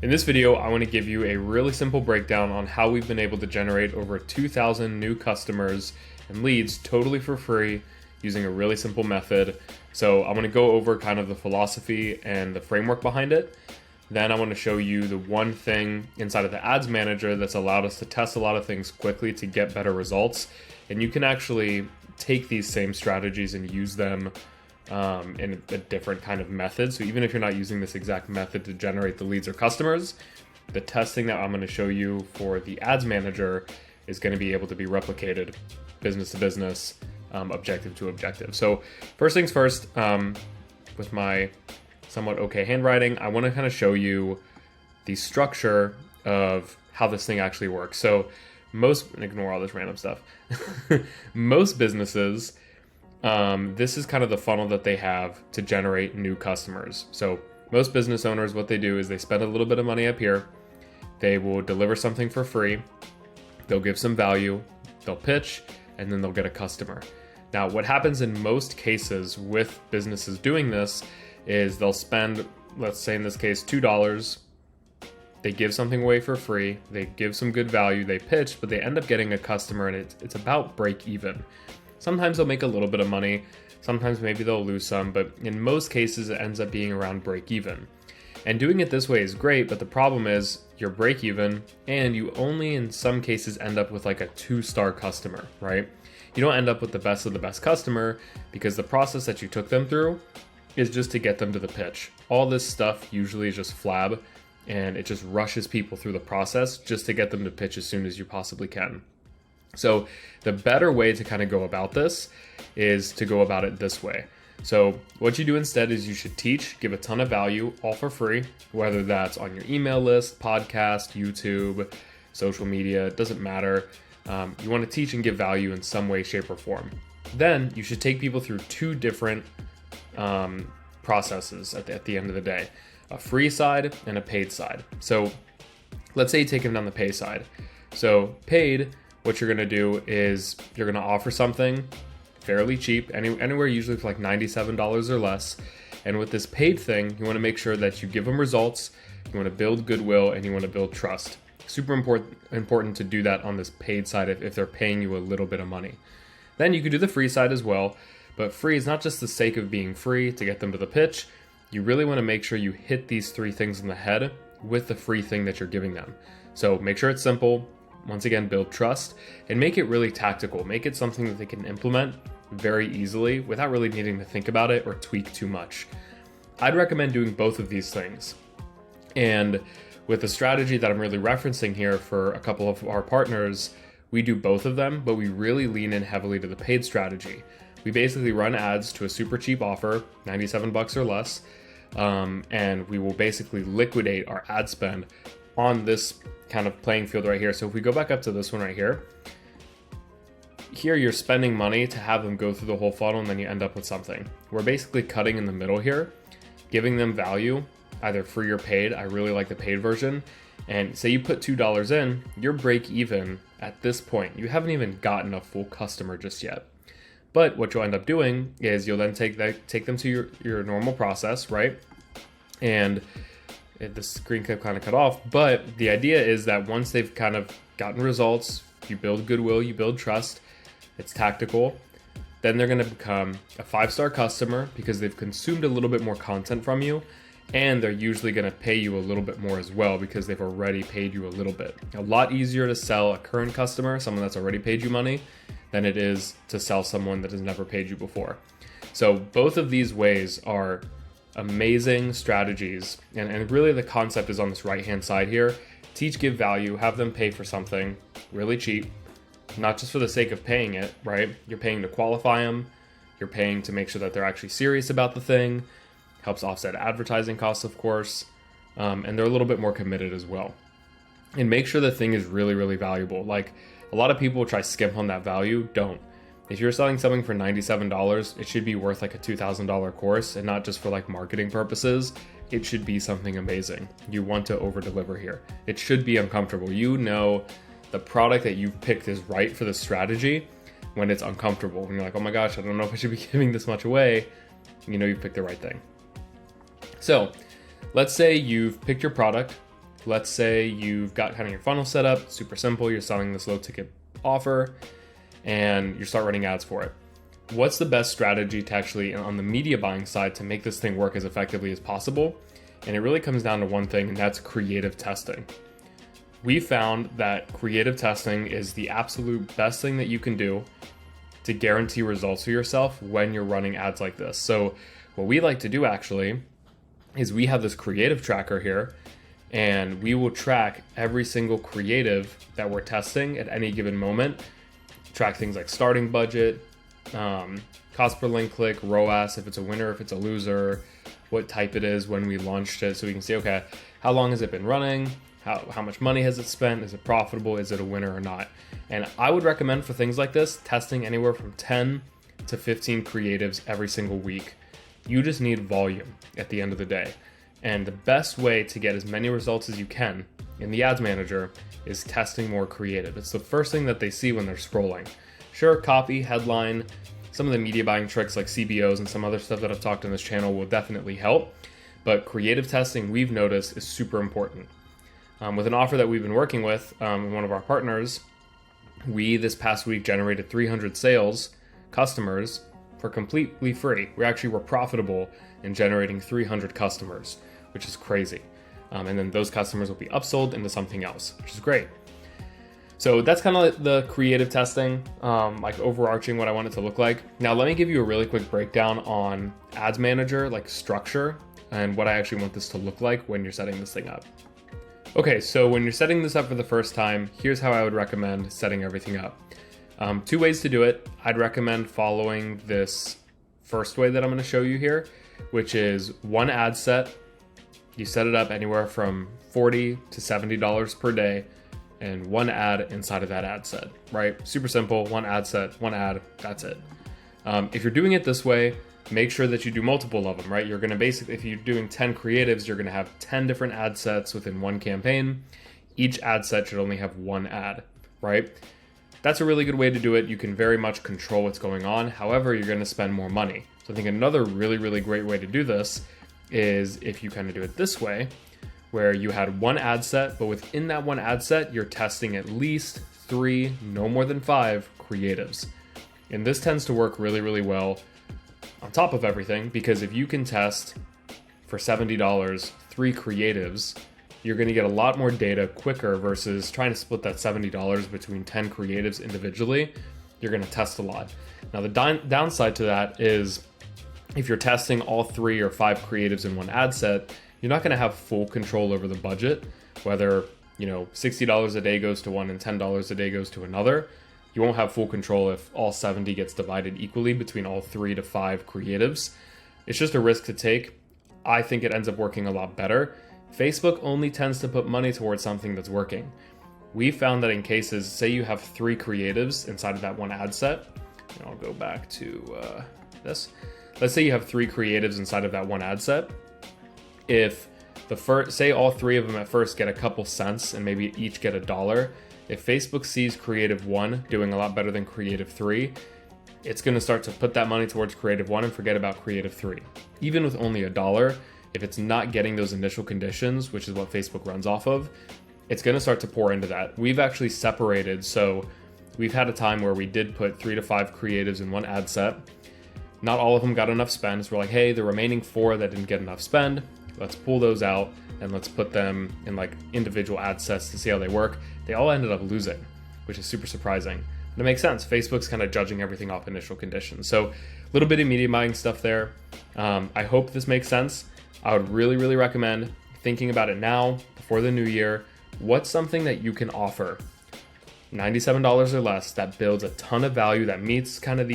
In this video, I want to give you a really simple breakdown on how we've been able to generate over 2,000 new customers and leads totally for free using a really simple method. So I'm going to go over kind of the philosophy and the framework behind it. Then I want to show you the one thing inside of the ads manager that's allowed us to test a lot of things quickly to get better results. And you can actually take these same strategies and use them in a different kind of method. So even if you're not using this exact method to generate the leads or customers, the testing that I'm going to show you for the ads manager is going to be able to be replicated business to business, objective to objective. So first things first, with my somewhat okay handwriting, I want to kind of show you the structure of how this thing actually works. So ignore all this random stuff. Most businesses, this is kind of the funnel that they have to generate new customers. So most business owners, what they do is they spend a little bit of money up here. They will deliver something for free. They'll give some value, they'll pitch, and then they'll get a customer. Now, what happens in most cases with businesses doing this is they'll spend, let's say in this case, $2. They give something away for free. They give some good value. They pitch, but they end up getting a customer, and it's about break even. Sometimes they'll make a little bit of money. Sometimes maybe they'll lose some, but in most cases, it ends up being around break even. And doing it this way is great, but the problem is you're break even, and you only in some cases end up with like a 2-star customer, right? You don't end up with the best of the best customer because the process that you took them through is just to get them to the pitch. All this stuff usually is just flab, and it just rushes people through the process just to get them to pitch as soon as you possibly can. So the better way to kind of go about this is to go about it this way. So what you do instead is you should teach, give a ton of value, all for free, whether that's on your email list, podcast, YouTube, social media, it doesn't matter. You want to teach and give value in some way, shape, or form. Then you should take people through 2 different processes at the end of the day, a free side and a paid side. So let's say you take them down the pay side. So paid, what you're going to do is you're going to offer something fairly cheap, anywhere usually for like $97 or less. And with this paid thing, you want to make sure that you give them results, you want to build goodwill, and you want to build trust. Super important to do that on this paid side if they're paying you a little bit of money. Then you could do the free side as well, but free is not just the sake of being free to get them to the pitch. You really want to make sure you hit these 3 things in the head with the free thing that you're giving them. So make sure it's simple. Once again, build trust and make it really tactical. Make it something that they can implement very easily without really needing to think about it or tweak too much. I'd recommend doing both of these things. And with the strategy that I'm really referencing here for a couple of our partners, we do both of them, but we really lean in heavily to the paid strategy. We basically run ads to a super cheap offer, $97 or less, and we will basically liquidate our ad spend on this kind of playing field right here. So if we go back up to this one right here, you're spending money to have them go through the whole funnel and then you end up with something. We're basically cutting in the middle here, giving them value, either free or paid. I really like the paid version. And say you put $2 in, you're break even at this point. You haven't even gotten a full customer just yet. But what you'll end up doing is you'll then take them to your normal process, right? And the screen kept kind of cut off. But the idea is that once they've kind of gotten results, you build goodwill, you build trust, it's tactical. Then they're going to become a 5-star customer because they've consumed a little bit more content from you. And they're usually going to pay you a little bit more as well because they've already paid you a little bit. A lot easier to sell a current customer, someone that's already paid you money, than it is to sell someone that has never paid you before. So both of these ways are amazing strategies. And really the concept is on this right-hand side here. Teach, give value, have them pay for something really cheap, not just for the sake of paying it, right? You're paying to qualify them. You're paying to make sure that they're actually serious about the thing. Helps offset advertising costs, of course, and they're a little bit more committed as well. And make sure the thing is really, really valuable. Like a lot of people try skimp on that value. Don't. If you're selling something for $97, it should be worth like a $2,000 course and not just for like marketing purposes. It should be something amazing. You want to over deliver here. It should be uncomfortable. You know the product that you've picked is right for the strategy when it's uncomfortable. When you're like, oh my gosh, I don't know if I should be giving this much away. You know you've picked the right thing. So let's say you've picked your product, let's say you've got kind of your funnel set up, super simple, you're selling this low ticket offer and you start running ads for it. What's the best strategy to actually, on the media buying side, to make this thing work as effectively as possible? And it really comes down to one thing, and that's creative testing. We found that creative testing is the absolute best thing that you can do to guarantee results for yourself when you're running ads like this. So what we like to do actually is we have this creative tracker here, and we will track every single creative that we're testing at any given moment. Track things like starting budget, cost per link click, ROAS, if it's a winner, if it's a loser, what type it is when we launched it, so we can see, okay, how long has it been running? How much money has it spent? Is it profitable? Is it a winner or not? And I would recommend for things like this, testing anywhere from 10 to 15 creatives every single week. You just need volume at the end of the day. And the best way to get as many results as you can in the ads manager is testing more creative. It's the first thing that they see when they're scrolling. Sure, copy, headline, some of the media buying tricks like CBOs and some other stuff that I've talked on this channel will definitely help, but creative testing, we've noticed, is super important. With an offer that we've been working with, one of our partners, we this past week generated 300 sales customers for completely free. We actually were profitable in generating 300 customers, which is crazy. And then those customers will be upsold into something else, which is great. So that's kind of the creative testing, like overarching what I want it to look like. Now let me give you a really quick breakdown on Ads Manager, like structure, and what I actually want this to look like when you're setting this thing up. Okay, so when you're setting this up for the first time, here's how I would recommend setting everything up. 2 ways to do it. I'd recommend following this first way that I'm going to show you here, which is one ad set. You set it up anywhere from $40 to $70 per day, and one ad inside of that ad set, right? Super simple, one ad set, one ad, that's it. If you're doing it this way, make sure that you do multiple of them, right? You're gonna basically, if you're doing 10 creatives, you're gonna have 10 different ad sets within one campaign. Each ad set should only have one ad, right? That's a really good way to do it. You can very much control what's going on. However, you're gonna spend more money. So I think another really, really great way to do this is if you kind of do it this way, where you had one ad set, but within that one ad set, you're testing at least 3, no more than 5 creatives. And this tends to work really, really well on top of everything, because if you can test for $70, 3 creatives, you're gonna get a lot more data quicker versus trying to split that $70 between 10 creatives individually. You're gonna test a lot. Now the downside to that is if you're testing all 3 or 5 creatives in one ad set, you're not gonna have full control over the budget, whether, $60 a day goes to one and $10 a day goes to another. You won't have full control if all 70 gets divided equally between all 3 to 5 creatives. It's just a risk to take. I think it ends up working a lot better. Facebook only tends to put money towards something that's working. We found that in cases, say you have 3 creatives inside of that one ad set, and I'll go back to this. Let's say you have 3 creatives inside of that one ad set. If say all 3 of them at first get a couple cents and maybe each get $1, if Facebook sees creative 1 doing a lot better than creative 3, it's going to start to put that money towards creative 1 and forget about creative 3. Even with only $1, if it's not getting those initial conditions, which is what Facebook runs off of, it's going to start to pour into that. We've actually separated, so we've had a time where we did put 3 to 5 creatives in one ad set. Not all of them got enough spend, so we're like, hey, the remaining 4 that didn't get enough spend, let's pull those out and let's put them in like individual ad sets to see how they work. They all ended up losing, which is super surprising. And it makes sense. Facebook's kind of judging everything off initial conditions. So a little bit of media buying stuff there. I hope this makes sense. I would really, really recommend thinking about it now before the new year. What's something that you can offer $97 or less that builds a ton of value, that meets kind of the